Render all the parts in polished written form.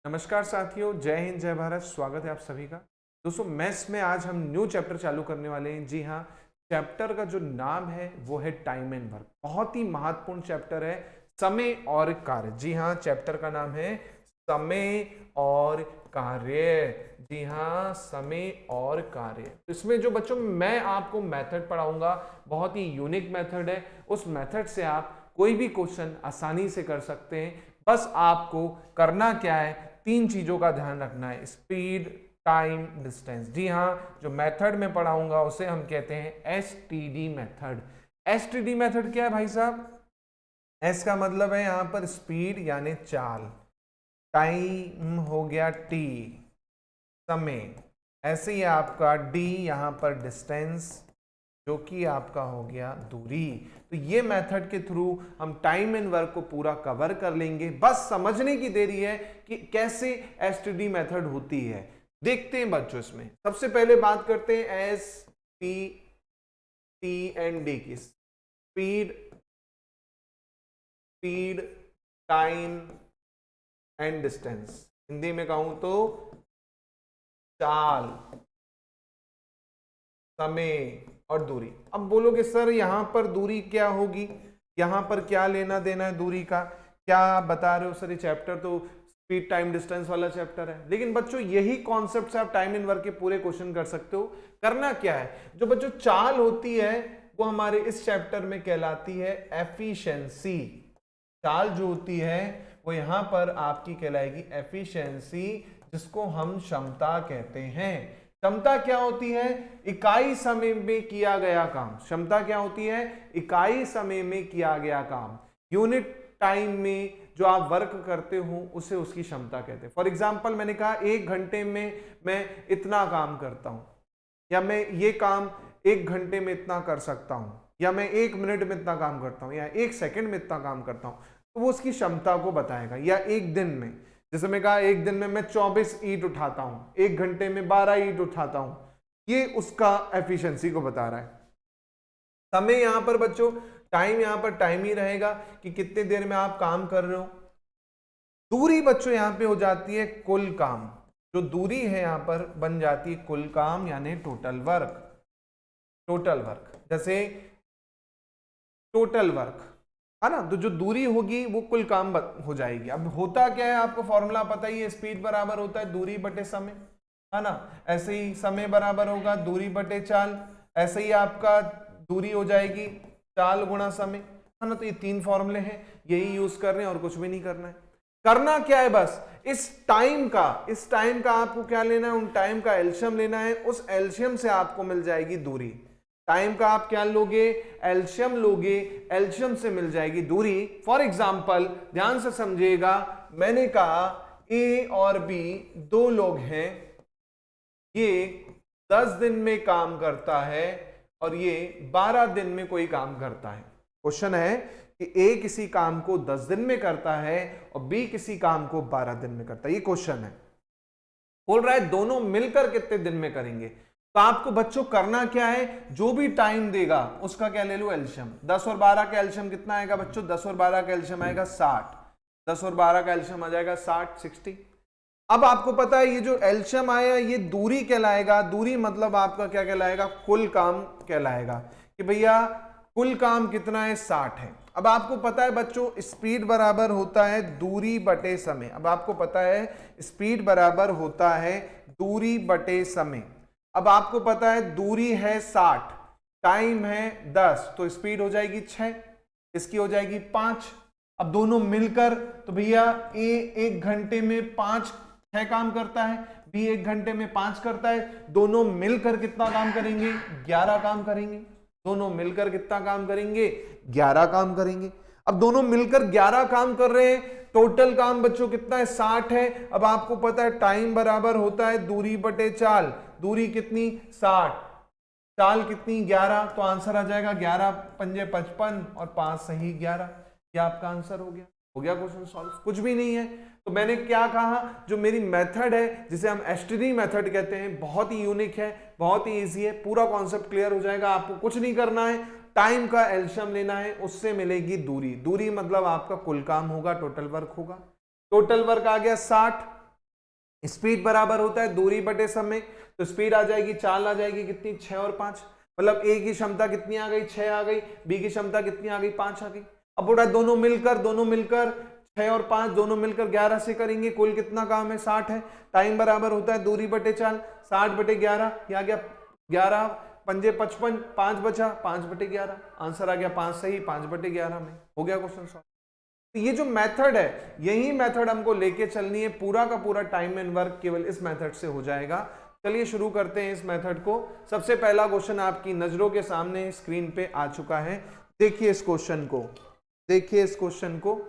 नमस्कार साथियों, जय हिंद जय भारत। स्वागत है आप सभी का। दोस्तों मैथ्स में आज हम न्यू चैप्टर चालू करने वाले हैं। जी हाँ, चैप्टर का जो नाम है वो है टाइम एंड वर्क। बहुत ही महत्वपूर्ण चैप्टर है, समय और कार्य। जी हाँ, चैप्टर का नाम है समय और कार्य। जी हाँ, समय और कार्य। इसमें जो बच्चों मैं आपको मेथड पढ़ाऊंगा, बहुत ही यूनिक मेथड है। उस मेथड से आप कोई भी क्वेश्चन आसानी से कर सकते हैं। बस आपको करना क्या है, तीन चीजों का ध्यान रखना है, स्पीड, टाइम, डिस्टेंस। जी हाँ, जो मेथड में पढ़ाऊंगा उसे हम कहते हैं एसटीडी मेथड। एसटीडी मेथड क्या है भाई साहब? एस का मतलब है यहां पर स्पीड यानी चाल, टाइम हो गया टी, समय, ऐसे ही आपका डी यहां पर डिस्टेंस, जो कि आपका हो गया दूरी। तो ये मेथड के थ्रू हम टाइम एंड वर्क को पूरा कवर कर लेंगे। बस समझने की देरी है कि कैसे एसटीडी मेथड होती है। देखते हैं बच्चों, इसमें सबसे पहले बात करते हैं S P T and D की। Speed, speed, time and distance. Hindi में कहूं तो चाल, समय और दूरी। अब बोलोगे सर यहां पर दूरी क्या होगी, यहां पर क्या लेना देना है दूरी का? क्या आप बता रहे हो सर, ये चैप्टर तो स्पीड टाइम डिस्टेंस वाला चैप्टर है। लेकिन बच्चों यही कॉन्सेप्ट से आप टाइम एंड वर्क के पूरे क्वेश्चन कर सकते हो। करना क्या है, जो बच्चों चाल होती है वो हमारे इस चैप्टर में कहलाती है एफिशिएंसी। चाल जो होती है वो यहां पर आपकी कहलाएगी एफिशिएंसी, जिसको हम क्षमता कहते हैं। क्षमता क्या होती है? इकाई समय में किया गया काम। क्षमता क्या होती है? इकाई समय में किया गया काम। यूनिट टाइम में जो आप वर्क करते हो उसे उसकी क्षमता कहते हैं। फॉर एग्जाम्पल मैंने कहा 1 घंटे में मैं इतना काम करता हूं, या मैं ये काम 1 घंटे में इतना कर सकता हूं, या मैं 1 मिनट में इतना काम करता हूं, या 1 सेकंड में इतना काम करता हूं, तो वो उसकी क्षमता को बताएगा। या एक दिन में, जैसे मैं कहा एक दिन में मैं 24 ईंट उठाता हूं, 1 घंटे में 12 ईंट उठाता हूं, ये उसका एफिशिएंसी को बता रहा है। समय यहां पर बच्चों, टाइम यहां पर टाइम ही रहेगा कि कितने देर में आप काम कर रहे हो। दूरी बच्चों यहां पे हो जाती है कुल काम। जो दूरी है यहां पर बन जाती है कुल काम, यानी टोटल वर्क। टोटल वर्क, जैसे टोटल वर्क है ना, तो जो दूरी होगी वो कुल काम हो जाएगी। अब होता क्या है, आपको फॉर्मूला पता ही है, स्पीड बराबर होता है दूरी बटे समय, है ना। ऐसे ही समय बराबर होगा दूरी बटे चाल। ऐसे ही आपका दूरी हो जाएगी चाल गुणा समय, है ना। तो ये तीन फॉर्मूले हैं, यही यूज कर रहे हैं और कुछ भी नहीं करना है। करना क्या है, बस इस टाइम का आपको क्या लेना है, उन टाइम का एलसीएम लेना है। उस एलसीएम से आपको मिल जाएगी दूरी। टाइम का आप क्या लोगे, एलसीएम लोगे, एलसीएम से मिल जाएगी दूरी। फॉर एग्जाम्पल ध्यान से समझिएगा, मैंने कहा ए और बी दो लोग हैं, ये 10 दिन में काम करता है और ये 12 दिन में कोई काम करता है। क्वेश्चन है कि ए किसी काम को 10 दिन में करता है और बी किसी काम को 12 दिन में करता है। ये क्वेश्चन है, बोल रहा है दोनों मिलकर कितने दिन में करेंगे। तो आपको बच्चों करना क्या है, जो भी टाइम देगा उसका क्या ले लो, एलसीएम। 10 और 12 का एलसीएम कितना आएगा बच्चों? 10 और 12 का एलसीएम आएगा 60। 10 और 12 का एलसीएम आ जाएगा 60। अब आपको पता है ये जो एलसीएम आया ये दूरी कहलाएगा। दूरी मतलब आपका क्या कहलाएगा, कुल काम कहलाएगा, कि भैया कुल काम कितना है, 60 है। अब आपको पता है बच्चों स्पीड बराबर होता है दूरी बटे समय। अब आपको पता है स्पीड बराबर होता है दूरी बटे समय। अब आपको पता है दूरी है 60, टाइम है 10, तो स्पीड हो जाएगी 6, इसकी हो जाएगी 5। अब दोनों मिलकर, तो भैया ए 1 घंटे में 6 काम करता है, बी 1 घंटे में 5 करता है। दोनों मिलकर कितना काम करेंगे, 11 काम करेंगे। दोनों मिलकर कितना काम करेंगे, 11 काम करेंगे। अब दोनों मिलकर 11 काम कर रहे हैं, टोटल काम बच्चों कितना है, 60 है। अब आपको पता है टाइम बराबर होता है दूरी बटे चाल। दूरी कितनी, 60, चाल कितनी, 11, तो आंसर आ जाएगा 11 पंजे 55 और 5 सही 11। क्या आपका आंसर हो गया? हो गया क्वेश्चन सॉल्व? कुछ भी नहीं है। तो मैंने क्या कहा, जो मेरी मेथड है जिसे हम एसटीडी मेथड कहते हैं, बहुत ही यूनिक है, बहुत ही इजी है। पूरा कॉन्सेप्ट क्लियर हो जाएगा, आपको कुछ नहीं करना है, टाइम का एलसीएम लेना है, उससे मिलेगी दूरी। दूरी मतलब आपका कुल काम होगा, टोटल वर्क होगा। टोटल वर्क आ गया 60, स्पीड बराबर होता है दूरी बटे समय, तो स्पीड आ जाएगी, चाल आ जाएगी कितनी, 6 और 5, मतलब ए की क्षमता कितनी आ गई, 6 आ गई, बी की क्षमता कितनी आ गई, 5 आ गई। अब बोला दोनों मिलकर 6 और 5 दोनों मिलकर 11 से करेंगे, कुल कितना काम है, 60 है। टाइम बराबर होता है दूरी बटे चाल, 60 बटे 11, क्या गया 11 पंजे 55, 5 बचा, 5 बटे 11, आंसर आ गया 5 सही, 5 बटे 11 में हो गया क्वेश्चन सॉल्व। तो ये जो मेथड है, यही मेथड हमको लेके चलनी है, पूरा का पूरा टाइम एंड वर्क केवल इस मेथड से हो जाएगा। चलिए शुरू करते हैं इस मेथड को। सबसे पहला क्वेश्चन आपकी नजरों के सामने स्क्रीन पे आ चुका है, देखिए इस क्वेश्चन को, देखिए इस क्वेश्चन को।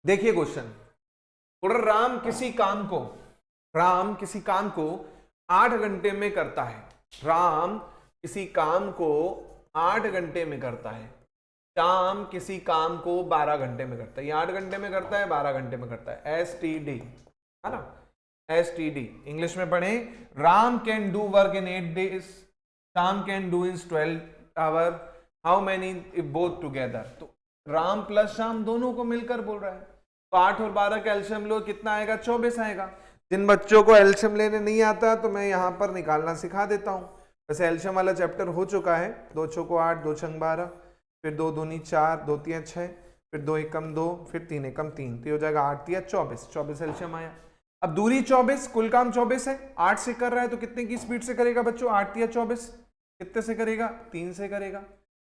देखिए क्वेश्चन, राम किसी काम को 8 घंटे में करता है, राम किसी काम को 8 घंटे में करता है, श्याम किसी काम को 12 घंटे में करता है। ये 8 घंटे में करता है, 12 घंटे में करता है, STD है ना, STD इंग्लिश में पढ़े। Ram can do work in 8 days, Shyam can do in 12 hour, how many if both together. तो राम प्लस श्याम दोनों को मिलकर बोल रहा है, तो 8 और 12 का एलसीएम लो, कितना आएगा, 24 आएगा। जिन बच्चों को एलसीएम लेने नहीं आता तो मैं यहां पर निकालना सिखा देता हूं। वैसे एलसीएम वाला चैप्टर हो चुका है, 2 चौको 8, 2 छंग 12, फिर 2 दूनी 4, 2 तिया 6, फिर 2 एकम 2, फिर 3 एकम 3, तो हो जाएगा 8 तिया 24, 24 एलसीएम आया। अब दूरी 24, कुल काम 24 है, 8 से कर रहा है तो कितने की स्पीड से करेगा बच्चों, 8 तिया 24, कितने से करेगा, 3 से करेगा।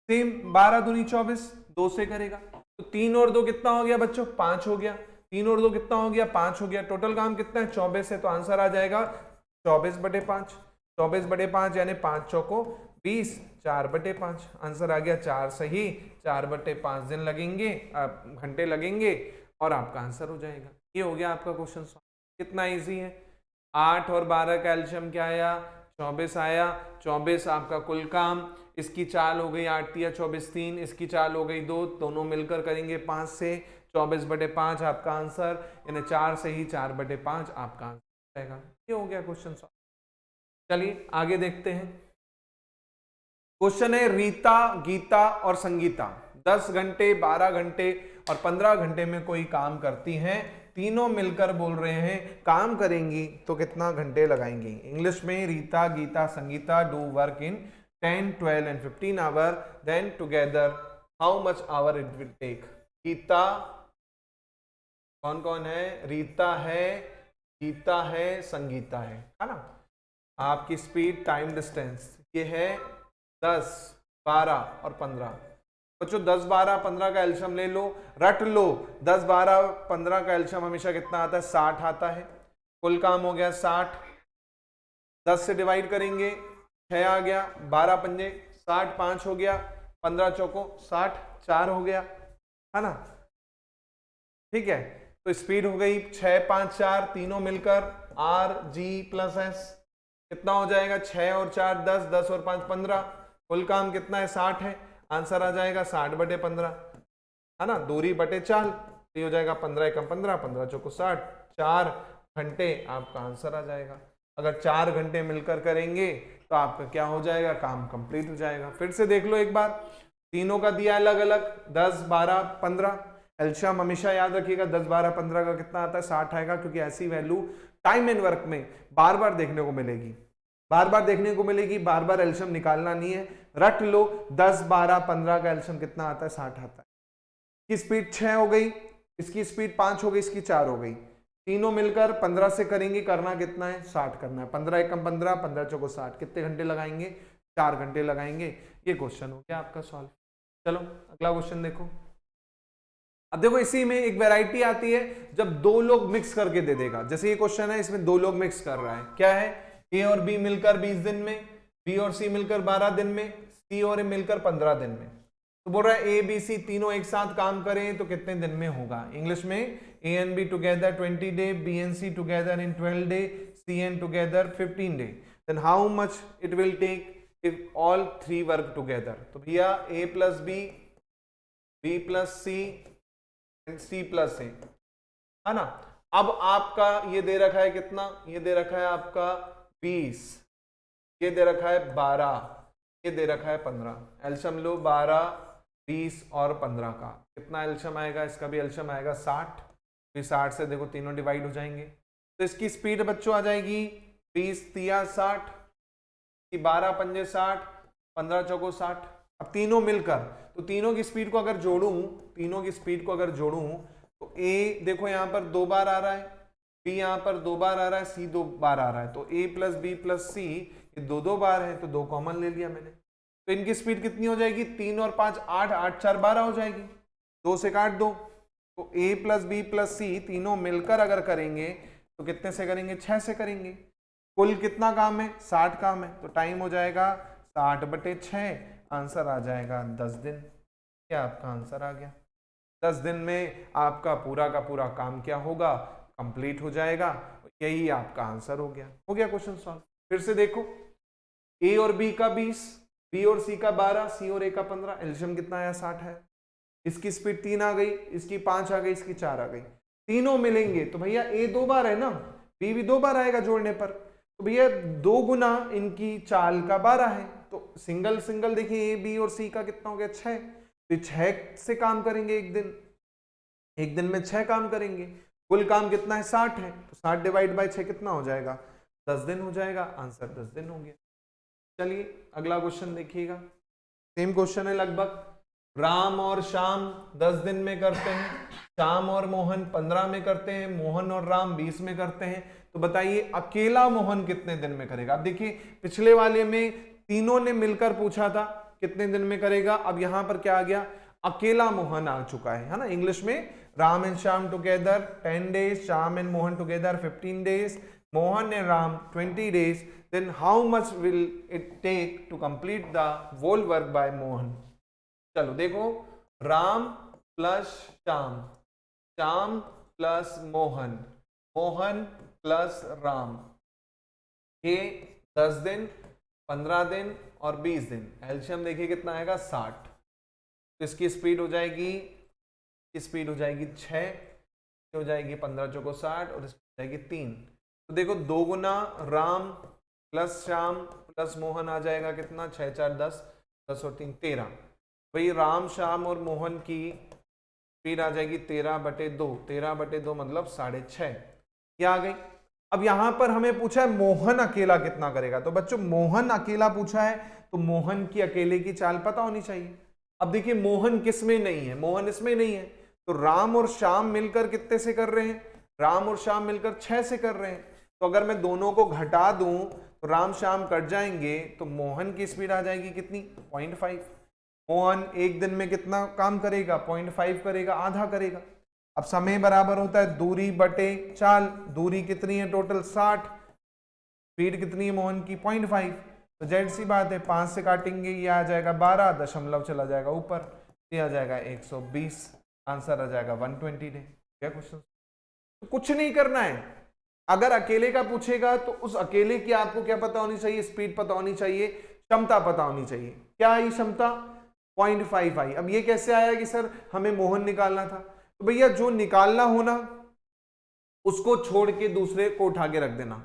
सेम 12 दूनी 24, 2 से करेगा, तो 3 और 2 कितना हो गया बच्चों, 5 हो गया, 3 और 2 कितना हो गया, 5 हो गया। टोटल काम कितना है, 24 है, तो आंसर आ जाएगा 24 बटे 5, 24 बटे 5 यानी 5 चौको 20, 4 बटे 5, आंसर आ गया 4 सही, 4 बटे 5 दिन लगेंगे, घंटे लगेंगे और आपका आंसर हो जाएगा। ये हो गया आपका क्वेश्चन सॉल्व। कितना इजी है। 8 और 12 का एलसीएम क्या आया, 24 आया, 24 आपका कुल काम, इसकी चाल हो गई 8 तिया 24 3, इसकी चाल हो गई 2, दोनों मिलकर करेंगे 5 से, 24 बटे 5 आपका आंसर, यानी 4 से ही 4 बटे 5 आपका आंसर आएगा। ये हो गया क्वेश्चन सॉल्व। चलिए आगे देखते हैं। क्वेश्चन है रीता, गीता और संगीता 10 घंटे, 12 घंटे और 15 घंटे में कोई काम करती हैं, तीनों मिलकर बोल रहे हैं काम करेंगी तो कितना घंटे लगाएंगी। इंग्लिश में Rita, Geeta, Sangeeta do work in 10, 12 and 15 hour, then together how much hour it will take. Geeta कौन कौन है, रीता है, गीता है, संगीता है ना। आपकी स्पीड, टाइम, डिस्टेंस ये है 10, 12 और 15। बच्चों 10, 12, 15 का एलसीएम ले लो, रट लो। 10, 12, 15 का एलसीएम हमेशा कितना आता है, 60 आता है। कुल काम हो गया 60, 10 से डिवाइड करेंगे 6 आ गया, 12 पंजे 60, 5 हो गया, 15 चौको 60, 4 हो गया है ना। ठीक है, तो स्पीड हो गई 6, 5, 4, तीनों मिलकर RG+S कितना हो जाएगा, 6 और 4 10, 10 और 5 15, कुल काम कितना है 60 है, आंसर आ जाएगा 60 बटे 15 है ना, दूरी बटे चाल, तो हो जाएगा 15 एकम 15, 15 चौको 60, 4 घंटे आपका आंसर आ जाएगा। अगर 4 घंटे मिलकर करेंगे तो आपका क्या हो जाएगा, काम कंप्लीट हो जाएगा। फिर से देख लो एक बार, तीनों का दिया अलग अलग, 10, 12, 15, एलसीएम हमेशा याद रखिएगा 10, 12, 15 का कितना आता है, 60 आएगा, क्योंकि ऐसी वैल्यू टाइम एंड वर्क में बार बार देखने को मिलेगी, बार बार देखने को मिलेगी, बार बार एलसीएम निकालना नहीं है, रट लो। 10, 12, 15 का एलसीएम कितना आता है, 60 आता है। इसकी स्पीड 6 हो गई, इसकी स्पीड 5 हो गई, इसकी 4 हो गई, तीनों मिलकर 15 से करेंगे, करना कितना है, 60 करना है। 15 एकम 15, 15 चौको 60, कितने घंटे लगाएंगे, 4 घंटे लगाएंगे। ये क्वेश्चन हो गया आपका सॉल्व। चलो अगला क्वेश्चन देखो। अब देखो इसी में एक वैरायटी आती है जब दो लोग मिक्स करके दे देगा, जैसे ये क्वेश्चन है, इसमें दो लोग मिक्स कर रहा है, क्या है, ए और बी मिलकर 20 दिन में, बी और सी मिलकर 12 दिन में, सी और ए मिलकर 15 दिन में। तो बोल रहा है ए बी सी तीनों एक साथ काम करें तो कितने दिन में होगा। इंग्लिश में A and B together 20 day, B and C together in 12 day, C and together 15 day, then how much it will take if all 3 work together. तो भैया A plus B plus C, C plus A है ना। अब आपका ये दे रखा है कितना, ये दे रखा है आपका 20, ये दे रखा है 12, ये दे रखा है 15, एलसीएम लो 12, 20 और 15 का कितना एलसीएम आएगा, इसका भी एलसीएम आएगा 60। फिर 60 से देखो तीनों डिवाइड हो जाएंगे, तो इसकी स्पीड बच्चों आ जाएगी 20 तिया 60, 12 पंजे 60, 15 चौको 60। अब तीनों मिलकर, तो तीनों की स्पीड को अगर जोड़ूं, तीनों की स्पीड को अगर जोड़ूं तो ए देखो यहाँ पर 2 बार आ रहा है, बी यहाँ पर 2 बार आ रहा है, सी 2 बार आ रहा है, तो ए प्लस बी प्लस सी ये 2 बार है, तो 2 कॉमन ले लिया मैंने। तो इनकी स्पीड कितनी हो जाएगी, 3 और 5 8, 8 4 12 हो जाएगी, 2 से काट दो। तो ए प्लस बी प्लस सी तीनों मिलकर अगर करेंगे तो कितने से करेंगे, 6 से करेंगे। कुल कितना काम है, 60 काम है, तो टाइम हो जाएगा 60/6, आंसर आ जाएगा 10 दिन। क्या आपका आंसर आ गया, 10 दिन में आपका पूरा का पूरा काम क्या होगा, कंप्लीट हो जाएगा। यही आपका आंसर हो गया क्वेश्चन सॉल्व। फिर से देखो, ए और बी का 20, बी और सी का 12, सी और ए का 15, एलसीएम कितना आया 60 है। इसकी स्पीड 3 आ गई, इसकी 5 आ गई, इसकी 4 आ गई, तीनों मिलेंगे तो भैया ए 2 बार है ना, बी भी 2 बार आएगा जोड़ने पर, तो भैया 2 गुना इनकी चाल का 12 है, तो सिंगल सिंगल देखिए ए बी और सी का कितना हो गया 6, तो 6 से काम करेंगे एक दिन में 6 काम करेंगे। कुल काम कितना है 60 है, तो 60 डिवाइड बाय 6 कितना हो जाएगा, 10 दिन हो जाएगा, आंसर 10 दिन हो गया। चलिए अगला क्वेश्चन देखिएगा, सेम क्वेश्चन है लगभग। राम और श्याम 10 दिन में करते हैं, श्याम और मोहन 15 में करते हैं, मोहन और राम 20 में करते हैं, तो बताइए अकेला मोहन कितने दिन में करेगा। अब देखिए पिछले वाले में तीनों ने मिलकर पूछा था कितने दिन में करेगा, अब यहां पर क्या आ गया, अकेला मोहन आ चुका है ना। इंग्लिश में Ram and Shyam together 10 days, Shyam and Mohan together 15 days, Mohan and Ram 20 days, then how much will it take to complete the whole work by Mohan. चलो देखो, Ram plus Shyam, Shyam plus Mohan, Mohan plus Ram, ये 10 दिन, 15 दिन और 20 दिन, एलसीएम देखिए कितना आएगा 60। तो इसकी स्पीड हो जाएगी, स्पीड हो जाएगी 6, हो जाएगी 15 चौको 60 और इसकी हो जाएगी 3। तो देखो 2 गुना राम प्लस श्याम प्लस मोहन आ जाएगा कितना, 6 4 10, 10 और 3 13। भाई राम श्याम और मोहन की स्पीड आ जाएगी 13/2, 13/2 मतलब 6.5, क्या आ गई। अब यहां पर हमें पूछा है मोहन अकेला कितना करेगा, तो बच्चों मोहन अकेला पूछा है तो मोहन की अकेले की चाल पता होनी चाहिए। अब देखिए मोहन किस में नहीं है, मोहन इसमें नहीं है, तो राम और श्याम मिलकर कितने से कर रहे हैं, राम और श्याम मिलकर 6 से कर रहे हैं, तो अगर मैं दोनों को घटा दूं तो राम श्याम कट जाएंगे, तो मोहन की स्पीड आ जाएगी कितनी, 0.5। मोहन एक दिन में कितना काम करेगा, 0.5 करेगा, आधा करेगा। अब समय बराबर होता है दूरी बटे चाल, दूरी कितनी है टोटल 60, स्पीड कितनी है मोहन की 0.5, तो जेड सी बात है 5 से काटेंगे, ये आ जाएगा 12, दशमलव चला जाएगा ऊपर, ये आ जाएगा 120, आंसर आ जाएगा 120 डे। क्या क्वेश्चन, तो कुछ नहीं करना है, अगर अकेले का पूछेगा तो उस अकेले की आपको क्या पता होनी चाहिए, स्पीड पता होनी चाहिए, क्षमता पता होनी चाहिए। क्या आई क्षमता, 0.5 आई। अब ये कैसे आया कि सर हमें मोहन निकालना था, तो भैया जो निकालना हो ना उसको छोड़ के दूसरे को उठा के रख देना।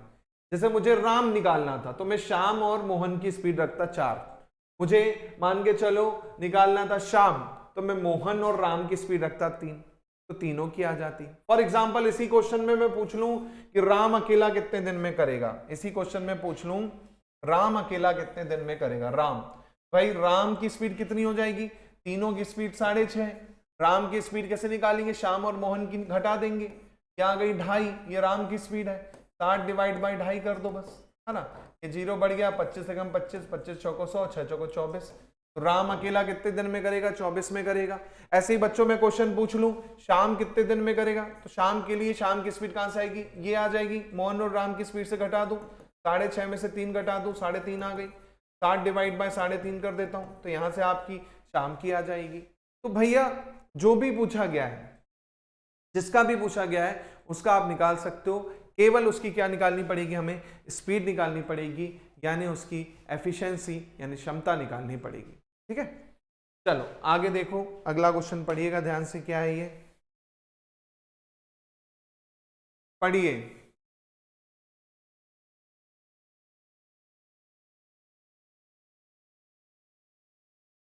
जैसे मुझे राम निकालना था तो मैं श्याम और मोहन की स्पीड रखता 4, मुझे मान के चलो निकालना था श्याम तो मैं मोहन और राम की स्पीड रखता 3, तो तीनों की आ जाती। फॉर एग्जाम्पल इसी क्वेश्चन में मैं पूछ लूं कि राम अकेला कितने दिन में करेगा, इसी क्वेश्चन में पूछ लूं राम अकेला कितने दिन में करेगा, राम, भाई राम की स्पीड कितनी हो जाएगी, तीनों की स्पीड 6.5, राम की स्पीड कैसे निकालेंगे, श्याम और मोहन की घटा देंगे, क्या आ गई 2.5, ये राम की स्पीड है, 60 डिवाइड बाई 2.5 कर दो बस, है ना, ये 0 बढ़ गया, 25 से कम 25, 25 चौको 100, 6 चौको 24, तो राम अकेला कितने दिन में करेगा, 24 में करेगा। ऐसे ही बच्चों में क्वेश्चन पूछ लूं शाम कितने दिन में करेगा, तो शाम के लिए शाम की स्पीड कहां से आएगी, ये आ जाएगी, मोहन और राम की स्पीड से घटा दूं, 6.5 में से 3 घटा दूं, 3.5 आ गई, 60 डिवाइड बाय 3.5 कर देता हूं, तो यहां से आपकी शाम की आ जाएगी। तो भैया जो भी पूछा गया है, जिसका भी पूछा गया है उसका आप निकाल सकते हो, केवल उसकी क्या निकालनी पड़ेगी, हमें स्पीड निकालनी पड़ेगी, यानी उसकी एफिशिएंसी यानी क्षमता निकालनी पड़ेगी। ठीक है, चलो आगे देखो, अगला क्वेश्चन पढ़िएगा ध्यान से, क्या है ये पढ़िए।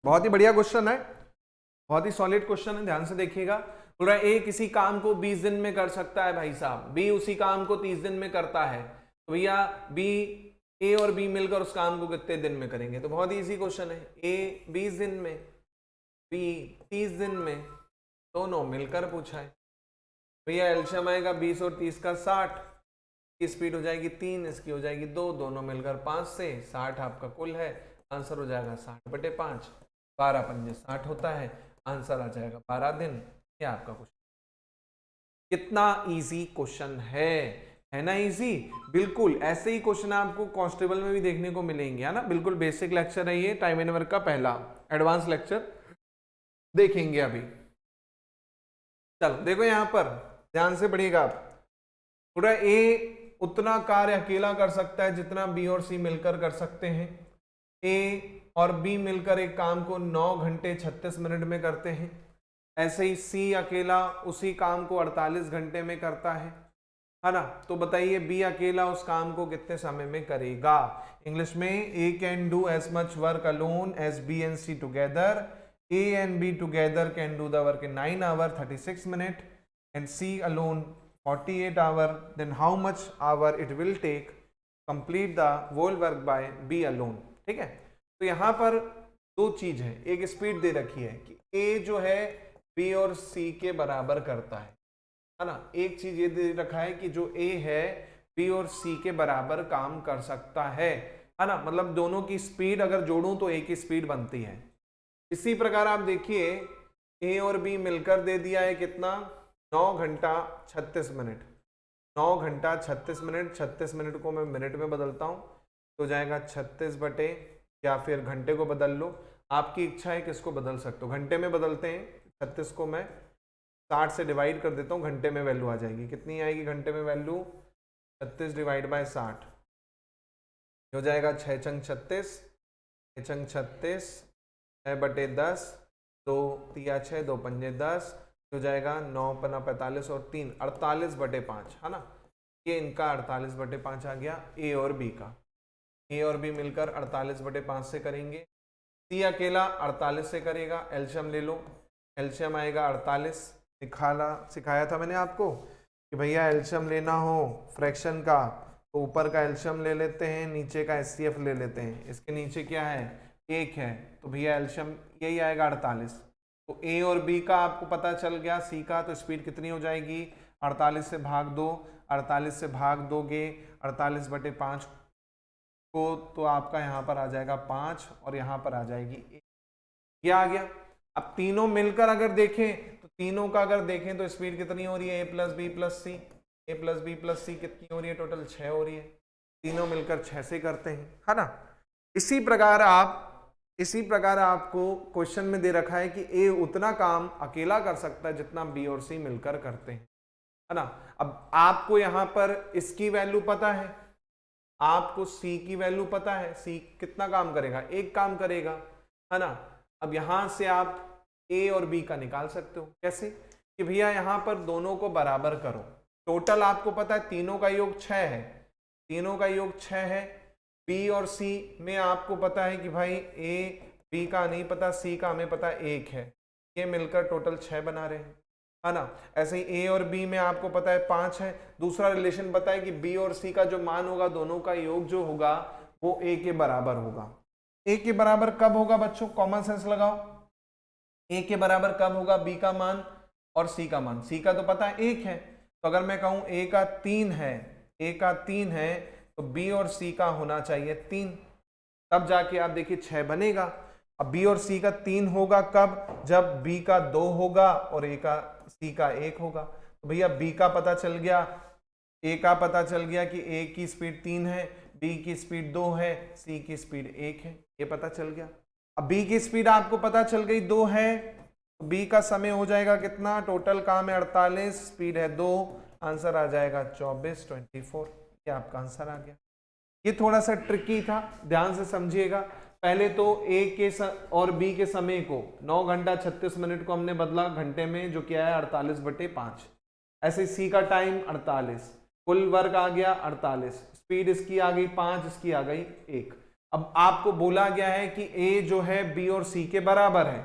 बहुत ही बढ़िया क्वेश्चन है, बहुत ही सॉलिड क्वेश्चन है, ध्यान से देखिएगा। बोल रहा है ए किसी काम को 20 दिन में कर सकता है भाई साहब, बी उसी काम को 30 दिन में करता है, तो भैया बी, ए और बी मिलकर उस काम को कितने दिन में करेंगे? तो बहुत ही इजी क्वेश्चन है, ए 20 दिन में, बी 30 दिन में, दोनों मिलकर पूछा है। भैया एल्शियम आएगा 20 और 30 का 60, की स्पीड हो जाएगी 3, इसकी हो जाएगी 2, दोनों मिलकर 5 से 60 आपका कुल है, आंसर हो जाएगा 60/5, 12 पंजे 60 होता है, आंसर आ जाएगा 12 दिन। ये आपका क्वेश्चन, कितना इजी क्वेश्चन है ना? इजी, बिल्कुल ऐसे ही क्वेश्चन आपको कांस्टेबल में भी देखने को मिलेंगे, है ना? बिल्कुल बेसिक लेक्चर है ये, टाइम एंड वर्क का पहला, एडवांस लेक्चर देखेंगे अभी। चलो देखो यहां पर ध्यान से पढ़िएगा आप, पूरा ए उतना कार्य अकेला कर सकता है जितना बी और सी मिलकर कर सकते हैं। ए और बी मिलकर एक काम को 9 घंटे 36 मिनट में करते हैं। ऐसे ही सी अकेला उसी काम को 48 घंटे में करता है ना? तो बताइए बी अकेला उस काम को कितने समय में करेगा? इंग्लिश में A can do as much work alone as B and C together, A and B together can do the work in 9 hours 36 minutes and C alone 48 hours, then how much hour it will take complete the whole work by B alone। ठीक है, तो यहाँ पर दो चीज है, एक speed दे रखी है कि A जो है B और C के बराबर करता है ना? एक चीज ये दे रखा है कि जो A है B और C के बराबर काम कर सकता है ना? मतलब दोनों की स्पीड अगर जोड़ूं तो A की स्पीड बनती है। इसी प्रकार आप देखिए A और B मिलकर दे दिया है कितना, 9 घंटा 36 मिनट, 9 घंटा 36 मिनट, 36 मिनट को मैं मिनट में बदलता हूँ तो जाएगा 36 बटे, या फिर घंटे को बदल लो, आपकी इच्छा है किसको बदल सकते हो, घंटे में बदलते हैं। 36 को मैं 60 से डिवाइड कर देता हूँ, घंटे में वैल्यू आ जाएगी, कितनी आएगी घंटे में वैल्यू, 36 डिवाइड बाय 60 हो जाएगा 6 चंग 36, 6 चंग 36, 6/10, 2 तिया 6, 2 पंजे 10, हो जाएगा 9 पना 45 और 3 48/5, है ना? ये इनका 48/5 आ गया ए और बी का। ए और बी मिलकर 48/5 से करेंगे, सी अकेला 48 से करेगा। एल्शियम ले लो, एल्शियम आएगा 48, सिखाया था मैंने आपको कि भैया एल्शियम लेना हो फ्रैक्शन का तो ऊपर का एल्शियम ले लेते हैं, नीचे का HCF ले लेते हैं। इसके नीचे क्या है, 1 है, तो भैया एल्शियम यही आएगा 48। तो ए और बी का आपको पता चल गया, सी का तो स्पीड कितनी हो जाएगी, 48 से भाग दो, 48 से भाग दोगे 48/5 को, तो आपका यहाँ पर आ जाएगा 5 और यहाँ पर आ जाएगी 1। ये आ गया। अब तीनों मिलकर अगर देखें तो तीनों का अगर देखें तो स्पीड कितनी हो रही है, A + B + C, A + B + C कितनी हो रही है, टोटल 6 हो रही है। तीनों मिलकर 6 से करते हैं, है ना? इसी प्रकार आपको क्वेश्चन में दे रखा है कि ए उतना काम अकेला कर सकता है जितना बी और सी मिलकर करते हैं, है ना? अब आपको यहां पर इसकी वैल्यू पता है, आपको सी की वैल्यू पता है, सी कितना काम करेगा, एक काम करेगा, है ना? अब यहां से आप ए और बी का निकाल सकते हो, कैसे कि भैया यहां पर दोनों को बराबर करो। टोटल आपको पता है तीनों का योग 6 है, तीनों का योग 6 है। बी और सी में आपको पता है कि भाई ए बी का नहीं पता, सी का हमें पता 1 है, ये मिलकर टोटल 6 बना रहे हैं, है ना? ऐसे ही ए और बी में आपको पता है 5 है। दूसरा रिलेशन पता है कि बी और सी का जो मान होगा दोनों का योग जो होगा वो ए के बराबर होगा। ए के बराबर कब होगा बच्चों, कॉमन सेंस लगाओ, ए के बराबर कब होगा, बी का मान और सी का मान। सी का तो पता है 1 है, तो अगर मैं कहूं ए का 3 है, ए का 3 है तो बी और सी का होना चाहिए 3, तब जाके आप देखिए 6 बनेगा। अब बी और सी का 3 होगा कब, जब बी का 2 होगा और ए का सी का 1 होगा। तो भैया बी का पता चल गया, ए का पता चल गया कि ए की स्पीड 3 है, बी की स्पीड 2 है, सी की स्पीड 1 है, ये पता चल गया। अब बी की स्पीड आपको पता चल गई 2 है, तो बी का समय हो जाएगा कितना, टोटल काम है 48, स्पीड है 2, आंसर आ जाएगा 24, ये आपका आंसर आ गया। ये थोड़ा सा ट्रिकी था, ध्यान से समझिएगा। पहले तो ए के और बी के समय को 9 घंटा 36 मिनट को हमने बदला घंटे में, जो क्या है 48/5। ऐसे सी का टाइम 48, कुल वर्क आ गया 48, स्पीड इसकी आ गई 5, इसकी आ गई 1। अब आपको बोला गया है कि ए जो है बी और सी के बराबर है,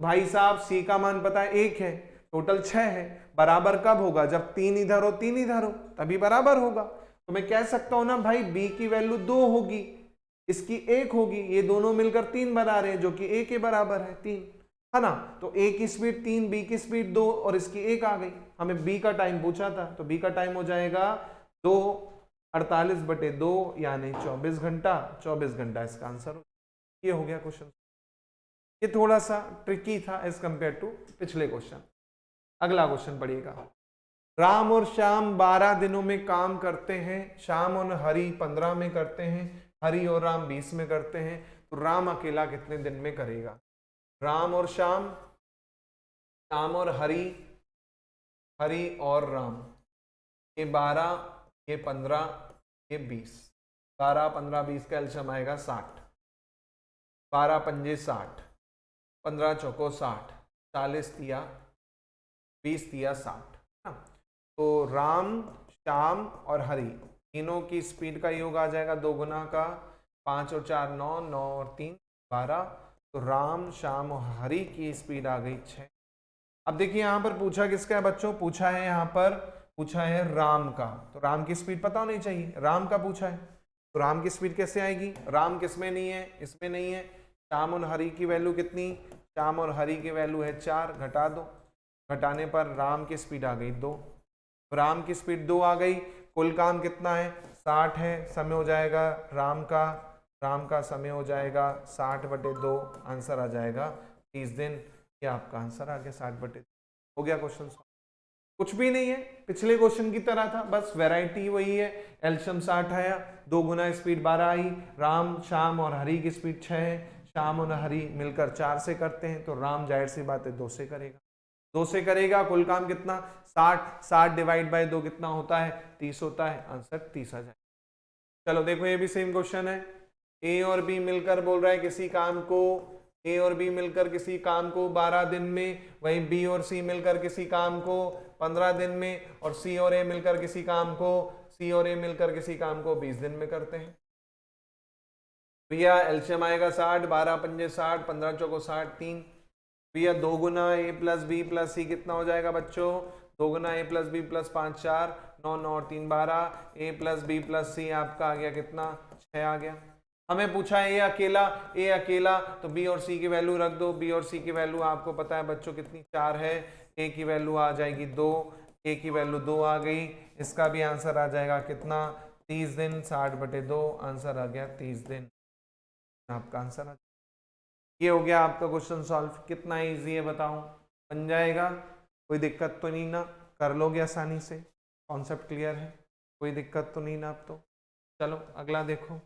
भाई साहब सी का मान पता है 1 है, टोटल 6 है, बराबर कब होगा? जब 3 इधर हो 3 इधर हो, तभी बराबर होगा। तो मैं कह सकता हूं ना भाई बी की वैल्यू 2 होगी, इसकी 1 होगी, ये दोनों मिलकर 3 बना रहे हैं जो कि ए के बराबर है 3, है ना। तो ए की स्पीड 3, बी की स्पीड 2 और इसकी 1 आ गई। हमें बी का टाइम पूछा था, तो बी का टाइम हो जाएगा 2 48/2 यानी 24 घंटा। 24 घंटा इसका आंसर हो। ये हो गया क्वेश्चन। ये थोड़ा सा ट्रिकी था एज कंपेयर टू पिछले क्वेश्चन। अगला क्वेश्चन पढ़िएगा। राम और श्याम 12 दिनों में काम करते हैं, श्याम और हरि 15 में करते हैं, हरि और राम 20 में करते हैं, तो राम अकेला कितने दिन में करेगा? राम और श्याम, श्याम और हरि, हरि और राम, ये 12, ये 15, ये 20। 12 15 20 का एलसीएम आएगा 60। 12 पंजे 60, 15 चौको 60, 40 तिया 20 तिया 60। तो राम, श्याम और हरि तीनों की स्पीड का योग आ जाएगा 2 गुना का 5 और 4 9, 9 और 3 12। तो राम, श्याम और हरि की स्पीड आ गई 6। अब देखिए यहाँ पर पूछा किसका है बच्चों? पूछा है यहाँ पर, पूछा है राम का। तो राम की स्पीड पता होनी चाहिए, राम का पूछा है, तो राम की स्पीड कैसे आएगी? राम किसमें नहीं है? इसमें नहीं है। श्याम और हरि की वैल्यू कितनी? श्याम और हरि की वैल्यू है 4, घटा दो, घटाने पर राम की स्पीड आ गई 2। राम की स्पीड 2 आ गई। कुल काम कितना है? 60 है। समय हो जाएगा राम का समय हो जाएगा 60/2, आंसर आ जाएगा 30 दिन। ये आपका आंसर आ गया 60/2। हो गया क्वेश्चन सॉल्व। कुछ भी नहीं है, पिछले क्वेश्चन की तरह था, बस वैरायटी वही है। एलसीएम 60 आया, 2 गुना स्पीड 12 आई। राम, श्याम और हरि की स्पीड 6 है, श्याम और हरि मिलकर 4 से करते हैं, तो राम जाहिर सी बात है 2 से करेगा। 2 से करेगा। कुल काम कितना? 60। 60 डिवाइड बाय 2 कितना होता है? 30 होता है। आंसर 30 आ जाए। चलो देखो ये भी सेम क्वेश्चन है। ए और बी मिलकर बोल रहा है किसी काम को, ए और बी मिलकर किसी काम को 12 दिन में, वहीं बी और सी मिलकर किसी काम को 15 दिन में, और सी और ए मिलकर किसी काम को, सी और ए मिलकर किसी काम को 20 दिन में करते हैं। भैया एलसीएम आएगा 60, 12 पंजे 60, 15 चौको 60, 3। भैया 2 गुना ए प्लस बी प्लस सी कितना हो जाएगा बच्चों? 2 गुना ए प्लस बी प्लस 5 4, 9 9 और 3 12। ए प्लस बी प्लस सी आपका आ गया कितना? 6 आ गया। हमें पूछा है ए अकेला, तो बी और सी की वैल्यू रख दो। बी और सी की वैल्यू आपको पता है बच्चों कितनी? 4 है। ए की वैल्यू आ जाएगी 2, ए की वैल्यू 2 आ गई। इसका भी आंसर आ जाएगा कितना? 30 दिन। 60/2 आंसर आ गया 30 दिन। आपका आंसर आ, ये हो गया आपका क्वेश्चन सॉल्व। कितना इजी है बताओ? बन जाएगा, कोई दिक्कत तो नहीं ना? कर लोगे आसानी से, कॉन्सेप्ट क्लियर है, कोई दिक्कत तो नहीं ना? अब तो चलो अगला देखो।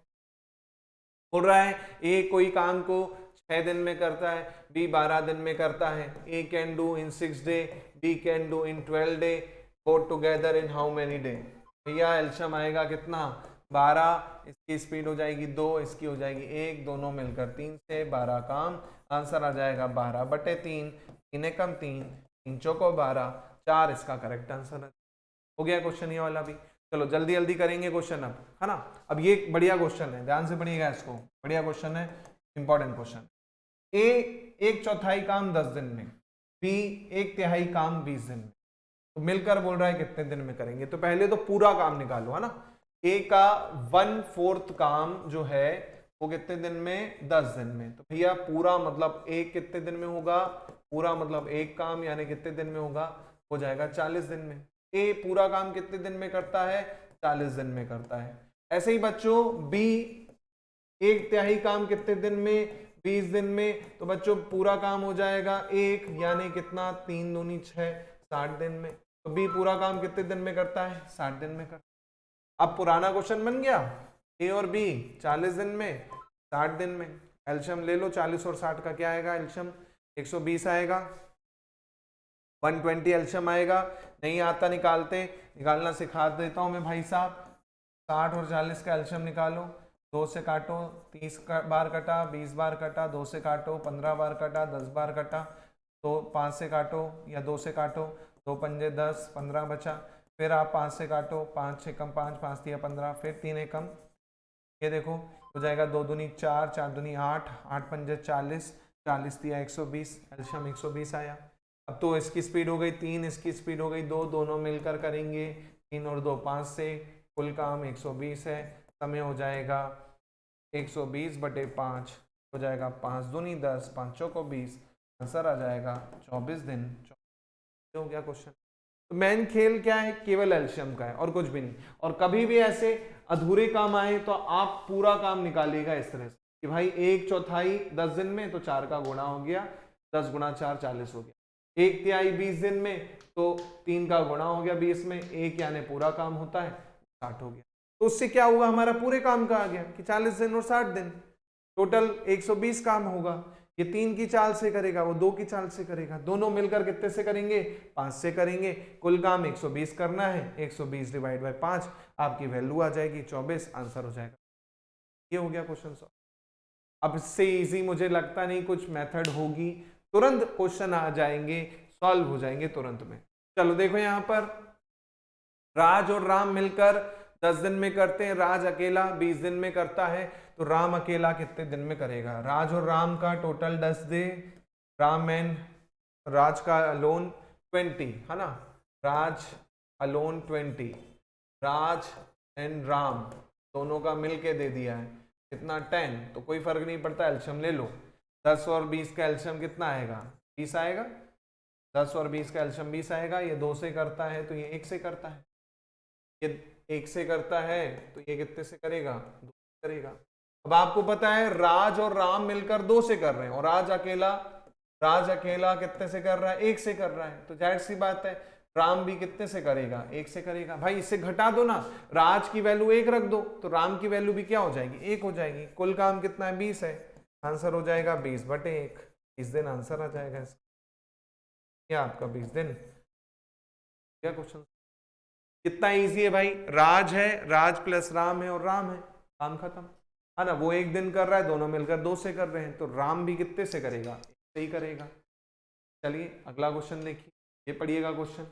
बोल रहा है ए कोई काम को 6 दिन में करता है, बी 12 दिन में करता है। A can do in 6 day, B can do in 12 day, both together in how many day? भैया एलसीएम आएगा कितना? 12, इसकी स्पीड हो जाएगी 2, इसकी हो जाएगी 1, दोनों मिलकर 3 से 12 काम। आंसर आ जाएगा 12/3, 3 कम 3, 3 चौको 12, 4 इसका करेक्ट आंसर है। हो गया क्वेश्चन ये वाला भी। चलो जल्दी जल्दी करेंगे क्वेश्चन अब, है ना। अब ये बढ़िया क्वेश्चन है, ध्यान से पढ़िएगा इसको, बढ़िया क्वेश्चन है, इंपॉर्टेंट क्वेश्चन। ए 1/4 काम 10 दिन में, बी 1/3 काम 20 दिन में, तो मिलकर बोल रहा है कितने दिन में करेंगे? तो पहले तो पूरा काम निकालो, है ना। ए का 1/4 काम जो है वो कितने दिन में? 10 दिन में। तो भैया पूरा मतलब एक कितने दिन में होगा? पूरा मतलब एक काम यानी कितने दिन में होगा? हो जाएगा 40 दिन में। ए पूरा काम कितने दिन में करता है? 40 दिन में करता है। ऐसे ही बच्चों बी 1/3 काम कितने दिन में? 20 दिन में। तो बच्चों पूरा काम हो जाएगा 1 यानी कितना? 3 दूनी 6, 60 दिन में। तो बी पूरा काम कितने दिन में करता है? 60 दिन में करता है। अब पुराना क्वेश्चन बन गया, ए और बी 40 दिन में, 60 दिन में। एलसीएम ले लो, 40 और 60 का क्या आएगा एलसीएम? 120 आएगा। 120 एलसीएम आएगा। नहीं आता निकालते, निकालना सिखा देता हूं मैं भाई साहब। 60 और 40 का एलसीएम निकालो। 2 से काटो, 30 बार कटा, 20 बार कटा, 2 से काटो, 15 बार कटा, 10 बार कटा, तो 5 से काटो या 2 से काटो, 2 पंजे 10, 15 बचा। फिर आप 5 से काटो, 5 6 कम 5, 5 3 15, फिर 3 1 कम, ये देखो हो जाएगा 2 दूनी 4, 4 दूनी 8, 8 पंजे 40, 40 दिया 120, एल्शियम 120 आया। अब तो इसकी स्पीड हो गई 3, इसकी स्पीड हो गई 2, दोनों मिलकर करेंगे 3 और 2 5 से, कुल काम 120 है। समय हो जाएगा 120/5 हो जाएगा 5 दूनी 10, 5 चौको 20, आंसर आ जाएगा 24 दिन। हो गया क्वेश्चन। तो मेन खेल क्या है, केवल एल्शियम का है और कुछ भी नहीं। और कभी भी ऐसे अधूरे काम आए तो आप पूरा काम निकालिएगा इस तरह से कि भाई 1/4 10 दिन में तो 4 का गुणा हो गया, 10 गुणा 4 40 हो गया। 1/3 20 दिन में तो 3 का गुणा हो गया 20 में, 1 यानी पूरा काम होता है 60 हो गया। तो उससे क्या हुआ, हमारा पूरे काम का आ गया कि 40 दिन और 60 दिन, टोटल 120 काम होगा। ये 3 की चाल से करेगा, वो 2 की चाल से करेगा, दोनों मिलकर कितने से करेंगे, 5 से करेंगे। कुल काम 120 करना है, 120/5 आपकी वैल्यू आ जाएगी 24, आंसर हो जाएगा। ये हो गया क्वेश्चन सॉल्व। अब इससे इजी मुझे लगता नहीं कुछ मेथड होगी, तुरंत क्वेश्चन आ जाएंगे, सॉल्व हो जाएंगे तुरंत में। चलो देखो यहाँ पर राज और राम मिलकर 10 दिन में करते हैं, राज अकेला 20 दिन में करता है, तो राम अकेला कितने दिन में करेगा। राज और राम का टोटल 10 दे, राम एंड राज का अलोन 20 है ना, राज अलोन 20, राज एंड राम दोनों का मिलके दे दिया है कितना 10, तो कोई फर्क नहीं पड़ता, एल्शियम ले लो। 10 और 20 का एल्शियम कितना आएगा, 20 आएगा। 10 और 20 का एल्शियम 20 आएगा। ये 2 से करता है तो ये 1 से करता है, ये 1 से करता है तो ये कितने से करेगा, 2 से करेगा। अब आपको पता है राज और राम मिलकर 2 से कर रहे हैं और राज अकेला कितने से कर रहा है, 1 से कर रहा है, तो जाहिर सी बात है राम भी कितने से करेगा, 1 से करेगा। भाई इससे घटा दो ना, राज की वैल्यू 1 रख दो तो राम की वैल्यू भी क्या हो जाएगी, 1 हो जाएगी। कुल काम कितना है, 20 है, आंसर हो जाएगा 20/1, 20 दिन आंसर आ जाएगा इसका। क्या आपका 20 दिन। क्या क्वेश्चन, कितना इजी है भाई, राज है, राज प्लस राम है और राम है, काम खत्म है ना। वो 1 दिन कर रहा है, दोनों मिलकर 2 से कर रहे हैं, तो राम भी कितने से करेगा, 1 से ही करेगा। चलिए अगला क्वेश्चन देखिए, ये पढ़िएगा क्वेश्चन।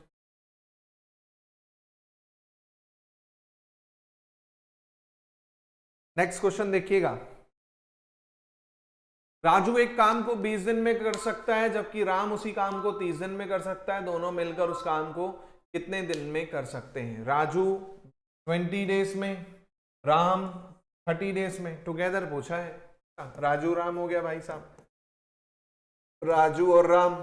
नेक्स्ट क्वेश्चन देखिएगा, राजू एक काम को 20 दिन में कर सकता है जबकि राम उसी काम को 30 दिन में कर सकता है, दोनों मिलकर उस काम को कितने दिन में कर सकते हैं। राजू 20 डेज में, राम 30 डेज में, टुगेदर पूछा है। राजू राम हो गया भाई साहब, राजू और राम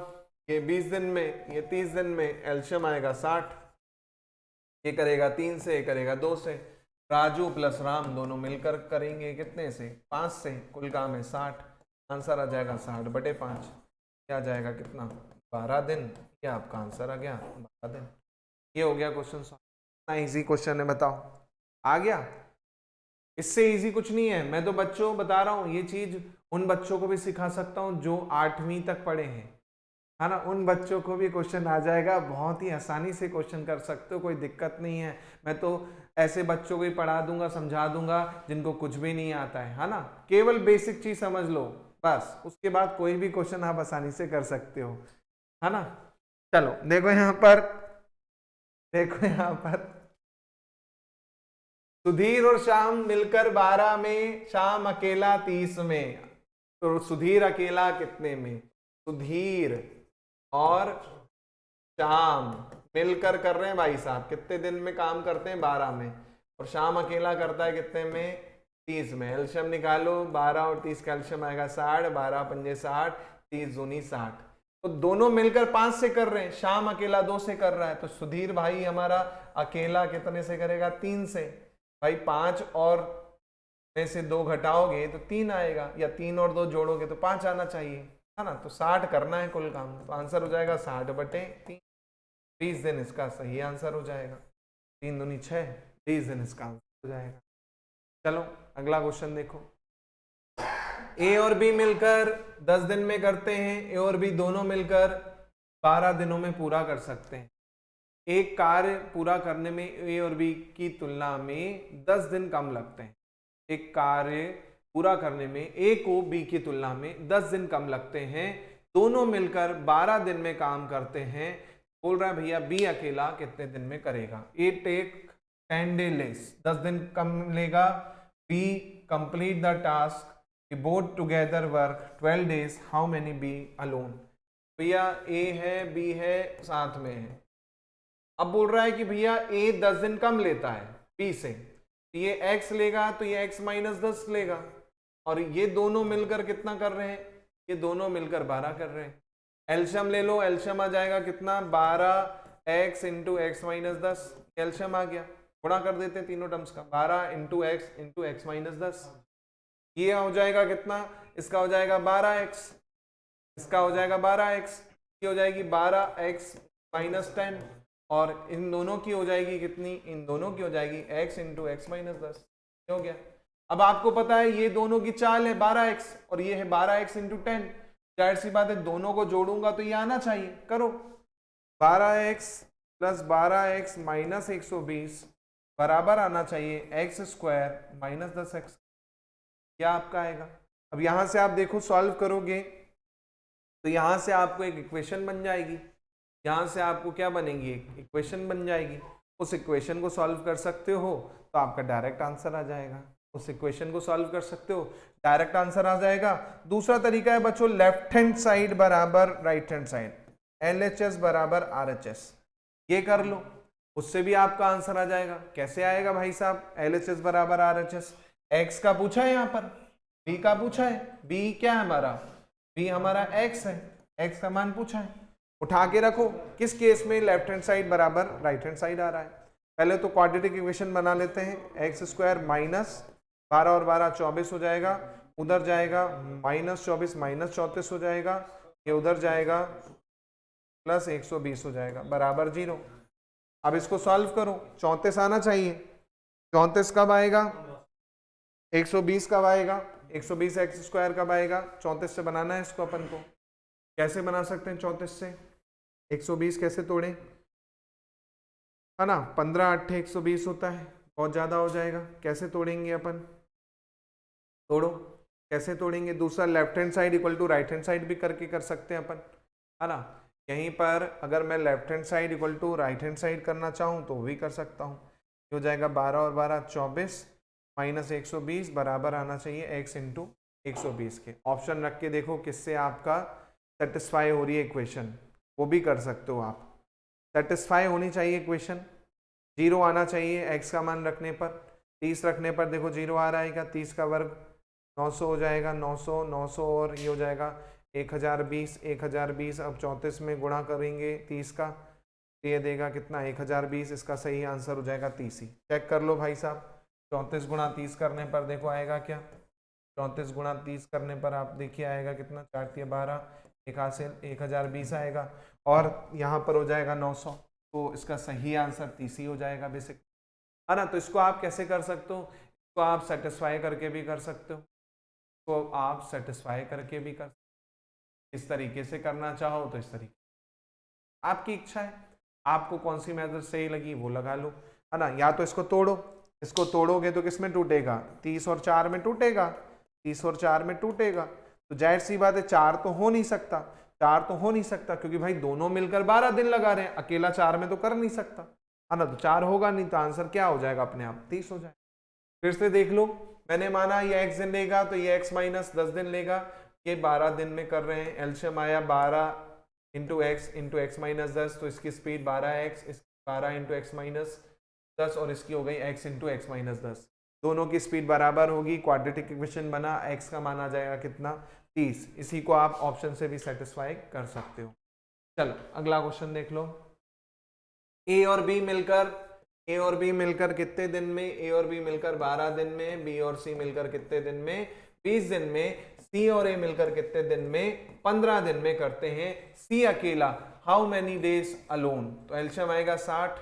ये 20 दिन में, ये 30 दिन में, एल्शियम आएगा 60, ये करेगा 3 से, ये करेगा 2 से। राजू प्लस राम दोनों मिलकर करेंगे कितने से, 5 से, कुल काम है 60, आंसर आ जाएगा 60/5, क्या आ जाएगा कितना, 12 दिन। क्या आपका आंसर आ गया 12 दिन। ये हो गया क्वेश्चन। इतना इजी क्वेश्चन है, बताओ आ गया। इससे इजी कुछ नहीं है, मैं तो बच्चों बता रहा हूँ, ये चीज उन बच्चों को भी सिखा सकता हूँ जो 8वीं तक पढ़े हैं, है ना, उन बच्चों को भी क्वेश्चन आ जाएगा, बहुत ही आसानी से क्वेश्चन कर सकते हो, कोई दिक्कत नहीं है। मैं तो ऐसे बच्चों को ही पढ़ा दूंगा, समझा दूंगा जिनको कुछ भी नहीं आता है ना, केवल बेसिक चीज समझ लो बस, उसके बाद कोई भी क्वेश्चन आप आसानी से कर सकते हो, है ना। चलो देखो यहाँ पर, देखो यहाँ पर सुधीर और श्याम मिलकर 12 में, श्याम अकेला 30 में, तो सुधीर अकेला कितने में, सुधीर और श्याम मिलकर कर रहे हैं भाई साहब, कितने दिन में काम करते हैं, 12 में, और श्याम अकेला करता है कितने में, 30 में। एल्शियम निकालो, 12 और 30 का एल्शियम आएगा 60, 12 पंजे 60, 30 दूनी 60, तो दोनों मिलकर 5 से कर रहे हैं, श्याम अकेला 2 से कर रहा है, तो सुधीर भाई हमारा अकेला कितने से करेगा, 3 से। भाई 5 और में से 2 घटाओगे तो 3 आएगा, या 3 और 2 जोड़ोगे तो 5 आना चाहिए, है ना, तो 60 करना है कुल काम, तो आंसर हो जाएगा 60/3, 30 दिन इसका सही आंसर हो जाएगा। 3 दूनी 6, 30 दिन इसका आंसर हो जाएगा। चलो अगला क्वेश्चन देखो, ए और बी मिलकर 10 दिन में करते हैं, ए और बी दोनों मिलकर 12 दिनों में पूरा कर सकते हैं। एक कार्य पूरा करने में ए और बी की तुलना में 10 दिन कम लगते हैं, एक कार्य पूरा करने में ए को बी की तुलना में 10 दिन कम लगते हैं, दोनों मिलकर 12 दिन में काम करते हैं। बोल रहा है भैया बी अकेला कितने दिन में करेगा, ए टेक 10 डे लेस, 10 दिन कम लेगा, बी कंप्लीट द टास्क कि both together work 12 days, how many B alone. भैया ए है, बी है, साथ में है। अब बोल रहा है कि भैया ए 10 दिन कम लेता है बी से, तो ये x लेगा, तो ये x माइनस 10 लेगा, और ये दोनों मिलकर कितना कर रहे हैं, ये दोनों मिलकर 12 कर रहे हैं। एल्शियम ले लो, एल्शियम आ जाएगा कितना, 12x इंटू एक्स माइनस 10, एल्शियम आ गया, गुणा कर देते हैं तीनों टर्म्स का, 12 इंटू एक्स माइनस 10, ये हो जाएगा कितना, इसका हो जाएगा 12x, इसका हो जाएगा 12x, ये हो जाएगी 12x माइनस 10, और इन दोनों की हो जाएगी कितनी, इन दोनों की हो जाएगी x इंटू एक्स माइनस 10, हो गया। अब आपको पता है ये दोनों की चाल है 12x और ये है 12x इंटू 10, जाहिर सी बात है दोनों को जोड़ूंगा तो ये आना चाहिए, करो 12x प्लस 12x माइनस 120 बराबर आना चाहिए x स्क्वायर माइनस 10x, क्या आपका आएगा। अब यहां से आप देखो सॉल्व करोगे तो यहां से आपको एक इक्वेशन बन जाएगी, यहां से आपको क्या बनेगी, एक इक्वेशन बन जाएगी, उस इक्वेशन को सॉल्व कर सकते हो तो आपका डायरेक्ट आंसर आ जाएगा, उस इक्वेशन को सॉल्व कर सकते हो डायरेक्ट आंसर आ जाएगा। दूसरा तरीका है बच्चों, लेफ्ट हैंड साइड बराबर राइट हैंड साइड, LHS बराबर RHS, ये कर लो, उससे भी आपका आंसर आ जाएगा। कैसे आएगा भाई साहब, LHS बराबर RHS, x का पूछा है यहाँ पर, b का पूछा है, b क्या है हमारा, b हमारा x है, x का मान पूछा है, उठा के रखो, किस केस में लेफ्ट हैंड साइड बराबर राइट हैंड साइड आ रहा है। पहले तो क्वाड्रेटिक इक्वेशन बना लेते हैं, एक्स स्क्वायर माइनस 12 और 12 24 हो जाएगा, उधर जाएगा माइनस 24 माइनस 34 हो जाएगा, ये उधर जाएगा प्लस 120 हो जाएगा, बराबर 0। अब इसको सॉल्व करो, 34 आना चाहिए, 34 कब आएगा, 120 कब आएगा, 120 एक्स स्क्वायर कब आएगा, 34 से बनाना है इसको अपन को। कैसे बना सकते हैं 34 से, 120 कैसे तोड़े, है ना, 15 8 120 होता है, बहुत ज्यादा हो जाएगा, कैसे तोड़ेंगे अपन, तोड़ो, कैसे तोड़ेंगे। दूसरा left hand side equal to right hand side भी करके कर सकते हैं अपन, है ना, यहीं पर अगर मैं left hand side equal to right hand side करना चाहूँ तो भी कर सकता हूँ। ये हो जाएगा 12 और 12 24 माइनस 120 बराबर आना चाहिए x इंटू 120 के। ऑप्शन रख के देखो किससे आपका सेटिस्फाई हो रही है इक्वेशन, वो भी कर सकते हो आप। सेटिस्फाई होनी चाहिए इक्वेशन, 0 आना चाहिए x का मान रखने पर, 30 रखने पर देखो 0 आ रहा है क्या, 30 का वर्ग 900 हो जाएगा, 900 900 और ये हो जाएगा 1020 1020। अब 34 में गुणा करेंगे 30 का तो ये देगा कितना 1020, इसका सही आंसर हो जाएगा 30 ही। चेक कर लो भाई साहब, 34 गुणा 30 करने पर देखो आएगा क्या, 34 गुणा 30 करने पर आप देखिए आएगा कितना, 4 12 एक हासिल 1020 आएगा, और यहाँ पर हो जाएगा 900, तो इसका सही आंसर 30 ही हो जाएगा बेसिक, है ना। तो इसको आप कैसे कर सकते हो, इसको आप सेटिस्फाई करके भी कर सकते हो, इसको आप सेटिस्फाई करके भी कर सकते हो, इस तरीके से करना चाहो तो इस तरीके, आपकी इच्छा है, आपको कौन सी मेथड सही लगी वो लगा लो, है ना। या तो इसको तोड़ो, इसको तोड़ोगे तो किस में टूटेगा, 30 और 4 में टूटेगा, 30 और 4 में टूटेगा, तो जाहिर सी बात है 4 तो हो नहीं सकता, 4 तो हो नहीं सकता क्योंकि भाई दोनों मिलकर 12 दिन लगा रहे हैं, अकेला 4 में तो कर नहीं सकता, है ना, तो 4 होगा नहीं, तो आंसर क्या हो जाएगा अपने आप 30 हो जाएगा। फिर से देख लो, मैंने माना ये x दिन लेगा तो ये x माइनस 10 दिन लेगा, ये 12 दिन में कर रहे हैं, एल्शियम आया 12 इंटू एक्स माइनस 10, तो इसकी स्पीड 12x, इसकी 12 इंटू एक्स माइनस 10 और इसकी हो गई x इंटू एक्स माइनस 10, दोनों की स्पीड बराबर होगी, क्वाड्रेटिक इक्वेशन बना, x का मान आ जाएगा कितना 30। इसी को आप ऑप्शन से भी सेटिस्फाई कर सकते हो। चलो अगला क्वेश्चन देख लो, ए और बी मिलकर कितने दिन में, ए और बी मिलकर 12 दिन में, बी और सी मिलकर कितने दिन में 20 दिन में, सी और ए मिलकर कितने दिन में 15 दिन में करते हैं, सी अकेला हाउ मैनी डेज अलोन। तो एल्शियम आएगा 60,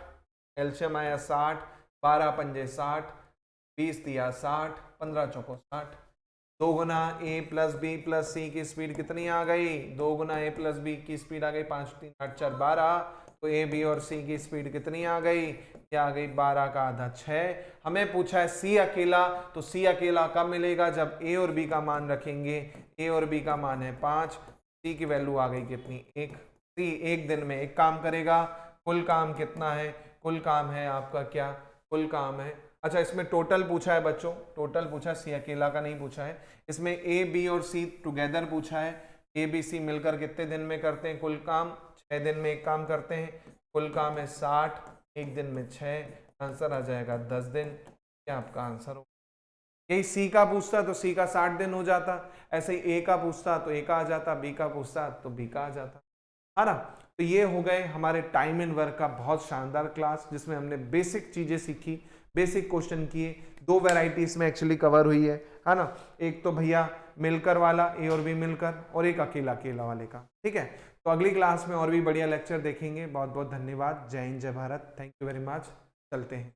एल्शियम आया 60, 12 पंजे 60, 20 दिया 60, 15 चौको 60, 2 गुना ए प्लस बी प्लस सी की स्पीड कितनी आ गई, 2 गुना ए प्लस बी की स्पीड आ गई 5 3 8 4 12, तो ए बी और सी की स्पीड कितनी आ गई, क्या आ गई 12 का आधा 6। हमें पूछा है सी अकेला, तो सी अकेला कब मिलेगा, जब ए और बी का मान रखेंगे, ए और बी का मान है 5, सी की वैल्यू आ गई कितनी 1, सी एक दिन में एक काम करेगा, कुल काम कितना है, कुल काम है आपका क्या, कुल काम है अच्छा इसमें टोटल पूछा है बच्चों, टोटल पूछा, सी अकेला का नहीं पूछा है। इसमें ए बी और सी टुगेदर पूछा है, ए बी सी मिलकर कितने दिन में करते हैं कुल काम, 6 दिन में एक काम करते हैं, कुल काम है 60, एक दिन में 6, आंसर आ जाएगा 10 दिन। क्या आपका आंसर हो, यही सी का पूछता तो सी का 60 दिन हो जाता, ऐसे ही ए का पूछता तो ए का आ जाता, बी का पूछता तो बी का आ जाता, है ना। तो ये हो गए हमारे टाइम एंड वर्क का बहुत शानदार क्लास, जिसमें हमने बेसिक चीजें सीखी, बेसिक क्वेश्चन किए, 2 वैरायटी इसमें एक्चुअली कवर हुई है ना। एक तो भैया मिलकर वाला, ए और बी मिलकर, और एक अकेला अकेला वाले का, ठीक है। तो अगली क्लास में और भी बढ़िया लेक्चर देखेंगे। बहुत बहुत धन्यवाद। जय हिंद, जय Bharat, thank you very much. चलते हैं।